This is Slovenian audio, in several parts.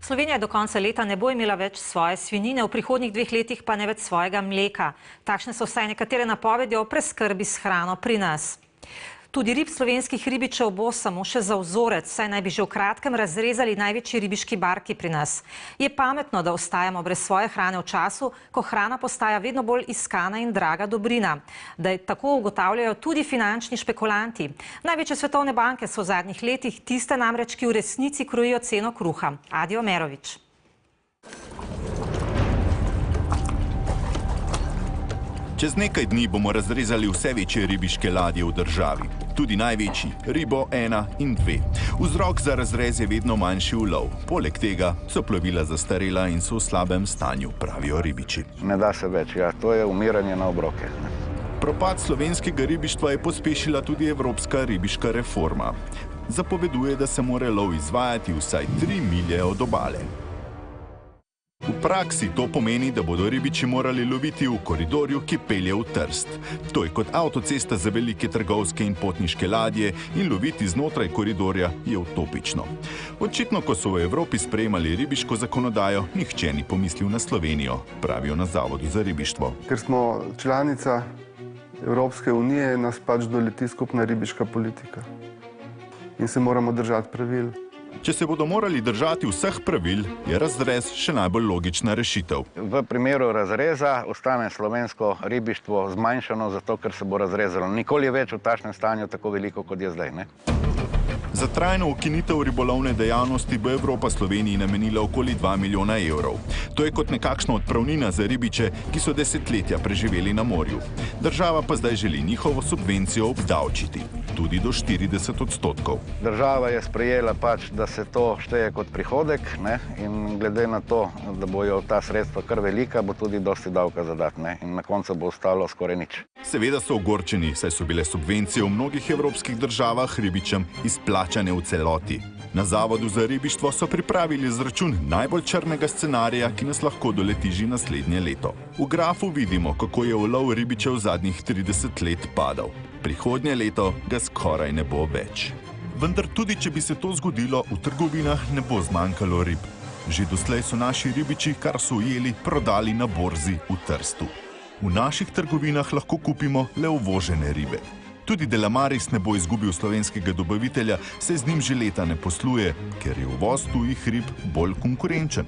Slovenija do konca leta ne bo imela več svoje svinjine, v prihodnjih 2 letih pa ne več svojega mleka. Takšne so vsaj nekatere napovedi o preskrbi s hrano pri nas. Tudi rib slovenskih ribičev bo samo še za vzorec, saj naj bi že v kratkem razrezali največji ribiški barki pri nas. Je pametno, da ostajamo brez svoje hrane v času, ko hrana postaja vedno bolj iskana in draga dobrina. Da je tako ugotavljajo tudi finančni špekulanti. Največje svetovne banke so v zadnjih letih tiste namreč, ki v resnici krojijo ceno kruha. Adi Omerovič. Čez nekaj dni bomo razrezali vse večje ribiške ladje v državi. Tudi največji, Ribo 1 in 2. Vzrok za razrez je vedno manjši ulov. Poleg tega so plovila zastarela in so v slabem stanju, pravijo ribiči. Ne da se več, ja, to je umiranje na obroke. Propad slovenskega ribištva je pospešila tudi evropska ribiška reforma. Zapoveduje, da se mora lov izvajati vsaj 3 milje od obale. V praksi to pomeni, da bodo ribiči morali loviti v koridorju, ki pelje v Trst. To je kot avtocesta za velike trgovske in potniške ladje in loviti znotraj koridorja je utopično. Očitno, ko so v Evropi sprejemali ribiško zakonodajo, nihče ni pomislil na Slovenijo, pravijo na Zavodu za ribištvo. Ker smo članica Evropske unije, nas pač doleti skupna ribiška politika in se moramo držati pravil. Če se bodo morali držati vseh pravil, je razrez še najbolj logična rešitev. V primeru razreza ostane slovensko ribištvo zmanjšano, zato ker se bo razrezalo. Nikoli več v takšnem stanju tako veliko, kot je zdaj, ne? Za trajno ukinitev ribolovne dejavnosti bo Evropa Sloveniji namenila okoli 2 milijona evrov. To je kot nekakšna odpravnina za ribiče, ki so desetletja preživeli na morju. Država pa zdaj želi njihovo subvencijo obdavčiti, tudi do 40%. Država je sprejela pač, da se to šteje kot prihodek, ne? In glede na to, da bojo ta sredstva kar velika, bo tudi dosti davka zadat, ne? In na koncu bo ostalo skoraj nič. Seveda so ogorčeni, saj so bile subvencije v mnogih evropskih državah ribičem izplačane v celoti. Na Zavodu za ribištvo so pripravili izračun najbolj črnega scenarija, ki nas lahko doleti že naslednje leto. V grafu vidimo, kako je ulov ribičev v zadnjih 30 let padal. Prihodnje leto ga skoraj ne bo več. Vendar tudi, če bi se to zgodilo, v trgovinah ne bo zmanjkalo rib. Že doslej so naši ribiči, kar so ujeli, prodali na borzi v Trstu. V naših trgovinah lahko kupimo le uvožene ribe. Tudi Delamaris ne bo izgubil slovenskega dobavitelja, saj z njim že leta ne posluje, ker je uvoz tujih rib bolj konkurenčen.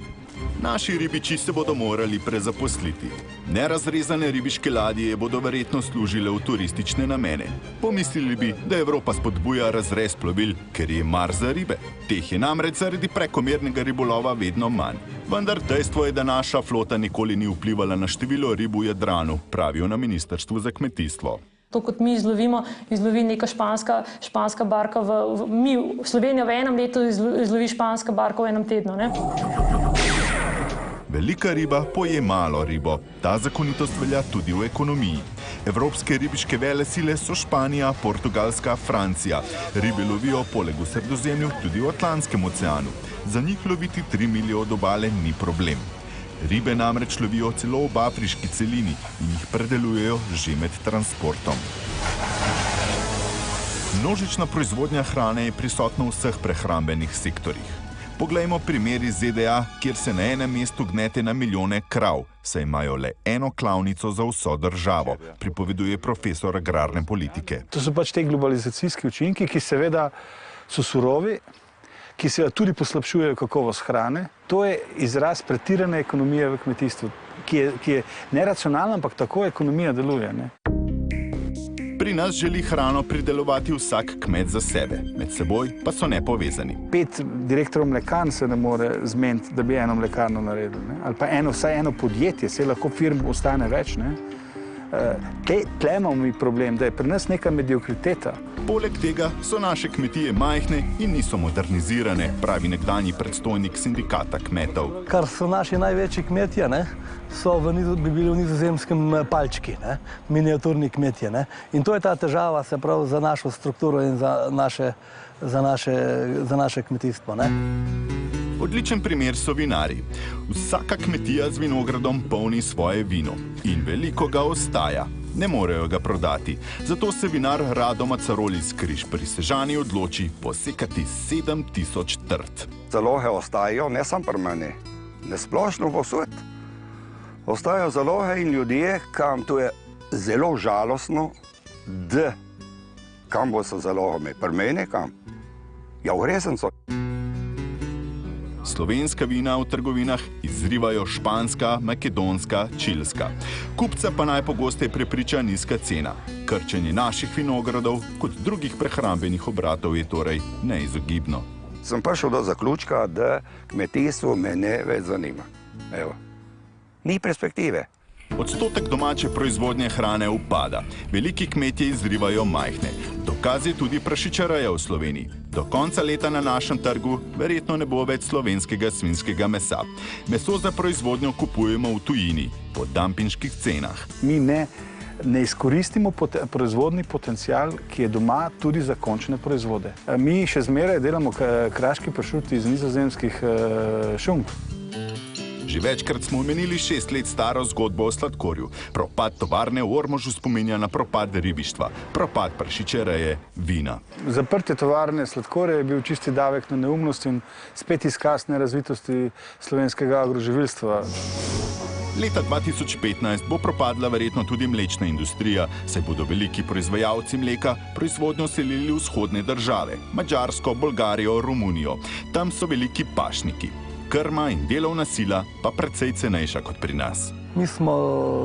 Naši ribiči se bodo morali prezaposliti. Nerazrezane ribiške ladje bodo verjetno služile v turistične namene. Pomislili bi, da Evropa spodbuja razrez plovil, ker je mar za ribe. Teh je namreč zaradi prekomernega ribolova vedno manj. Vendar dejstvo je, da naša flota nikoli ni vplivala na število rib v Jadranu, pravijo na Ministrstvu za kmetijstvo. To, kot mi izlovimo, izlovi neka španska barka. Slovenija v enem letu izlovi španska barka v enem tednu, ne? Velika riba poje malo ribo. Ta zakonitost velja tudi v ekonomiji. Evropske ribiške velesile so Španija, Portugalska, Francija. Ribe lovijo poleg v Sredozemlju tudi v Atlantskem oceanu. Za njih loviti 3 milje od obale ni problem. Ribe namreč lovijo celo v afriški celini in jih predelujejo že med transportom. Množična proizvodnja hrane je prisotna v vseh prehrambenih sektorjih. Poglejmo primer iz ZDA, kjer se na enem mestu gnete na milijone krav, saj imajo le eno klavnico za vso državo, pripoveduje profesor agrarne politike. To so pač te globalizacijski učinki, ki seveda so surovi, ki se tudi poslabšujejo kakovost hrane. To je izraz pretirane ekonomije v kmetijstvu, ki je neracionalna, ampak tako ekonomija deluje, ne? Pri nas želi hrano pridelovati vsak kmet za sebe, med seboj pa so nepovezani. 5 direktorov mlekarn se ne more zmeniti, da bi eno mlekarno naredil, ne? Ali pa vsaj eno podjetje, se lahko firm ostane več, ne? Tle imamo mi problem, da je pri nas neka mediokriteta. Poleg tega so naše kmetije majhne in niso modernizirane, pravi nekdanji predstojnik sindikata kmetov. Kar so naši največji kmetje, bi bili v nizozemskem palčki, miniaturni kmetje. In to je ta težava, se pravi, za našo strukturo in za naše kmetijstvo. Odličen primer so vinarji. Vsaka kmetija z vinogradom polni svoje vino in veliko ga ostaja. ne morejo ga prodati. Zato se vinar Rado Macarol iz Križ pri Sežani odloči posekati 7000 trt. Zaloge ostajajo, ne samo pri meni, ne splošno povsod. Ostajajo zaloge in ljudje, kam to je zelo žalostno, da kam bo so zalogami, pri meni kam? Ja, v Resencu. Slovenska vina v trgovinah izrivajo španska, makedonska, čilska. Kupca pa najpogosteje prepriča nizka cena. Krčenje naših vinogradov kot drugih prehrambenih obratov je torej neizogibno. Sem prišel do zaključka, da kmetijstvo me ne več zanima. Evo. Ni perspektive. Odstotek domače proizvodnje hrane upada. Veliki kmetje izrivajo majhne. Dokaz je tudi prašičereja v Sloveniji. Do konca leta na našem trgu verjetno ne bo več slovenskega svinjskega mesa. Meso za proizvodnjo kupujemo v tujini, po dampinških cenah. Mi ne izkoristimo proizvodni potencial, ki je doma tudi za končne proizvode. Mi še zmeraj delamo kraški pršut iz nizozemskih šunk. Že večkrat smo omenili 6 let staro zgodbo o sladkorju. Propad tovarne v Ormožu spominja na propad ribištva, propad prašičereje, vina. Zaprtje tovarne sladkorja je bil čisti davek na neumnost in spet izkaz nerazvitosti slovenskega agroživilstva. Leta 2015 bo propadla verjetno tudi mlečna industrija, saj bodo veliki proizvajalci mleka proizvodnjo selili v vzhodne države, Madžarsko, Bolgarijo, Romunijo. Tam so veliki pašniki. Krma in delovna sila pa precej cenejša kot pri nas. Mi smo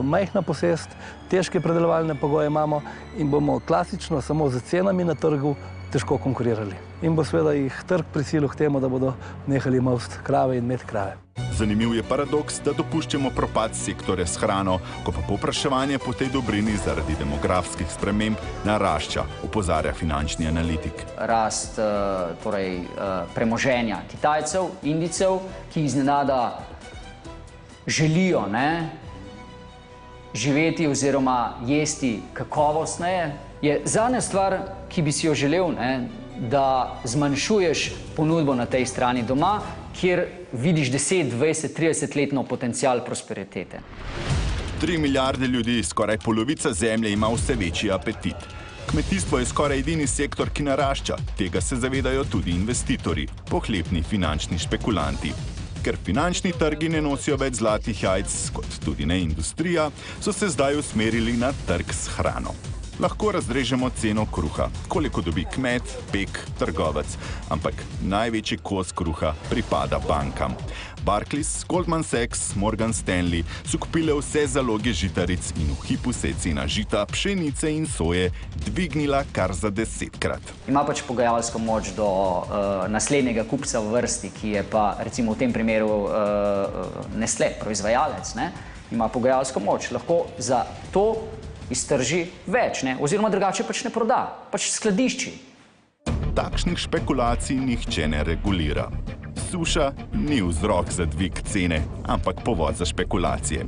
majhna posest, težke predelovalne pogoje imamo in bomo klasično samo z cenami na trgu težko konkurirali. In bo seveda jih trg prisilil k temu, da bodo nehali mavst krave in imeti krave. Zanimiv je paradoks, da dopuščamo propad sektorja s hrano, ko pa povpraševanje po tej dobrini zaradi demografskih sprememb narašča, opozarja finančni analitik. Rast premoženja Kitajcev, Indijcev, ki iznenada želijo živeti oziroma jesti kakovostneje, je zadnja stvar, ki bi si jo želel, da zmanjšuješ ponudbo na tej strani doma, kjer vidiš 10, 20, 30-letno potencial prosperitete. 3 milijarde ljudi, skoraj polovica zemlje, ima vse večji apetit. Kmetijstvo je skoraj edini sektor, ki narašča. Tega se zavedajo tudi investitorji, pohlepni finančni špekulanti. Ker finančni trgi ne nosijo več zlatih jajc, kot tudi ne industrija, so se zdaj usmerili na trg s hrano. Lahko razrežemo ceno kruha, koliko dobi kmet, pek, trgovec, ampak največji kos kruha pripada bankam. Barclays, Goldman Sachs, Morgan Stanley so kupile vse zaloge žitaric in v hipu se je cena žita, pšenice in soje dvignila kar za 10-krat. Ima pač pogajalsko moč do naslednjega kupca v vrsti, ki je pa recimo v tem primeru Nestlé, proizvajalec, ima pogajalsko moč. Lahko za to iztrži več, oziroma drugače pač ne proda, pač skladišči. Takšnih špekulacij nihče ne regulira. Suša ni vzrok za dvig cene, ampak povod za špekulacije.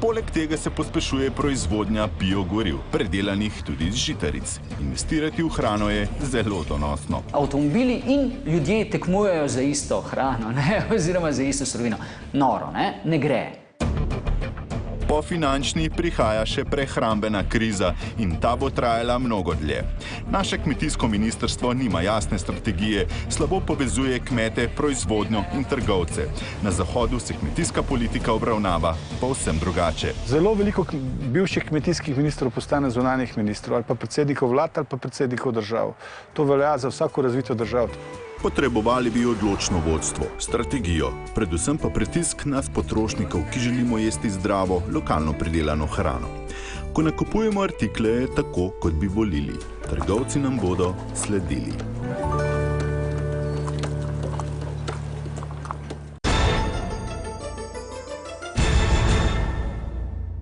Poleg tega se pospešuje proizvodnja biogoriv, predelanih tudi iz žitaric. Investirati v hrano je zelo donosno. Avtomobili in ljudje tekmujejo za isto hrano, oziroma za isto surovino. Noro, ne gre. Po finančni prihaja še prehrambena kriza in ta bo trajala mnogo dlje. Naše kmetijsko ministrstvo nima jasne strategije, slabo povezuje kmete, proizvodnjo in trgovce. Na Zahodu se kmetijska politika obravnava povsem drugače. Zelo veliko bivših kmetijskih ministrov postane zunanjih ministrov, ali pa predsednikov vlad, ali pa predsednikov držav. To velja za vsako razvito državo. Potrebovali bi odločno vodstvo, strategijo, predvsem pa pritisk nas potrošnikov, ki želimo jesti zdravo, lokalno pridelano hrano. Ko nakupujemo artikle, je tako, kot bi volili. Trgovci nam bodo sledili.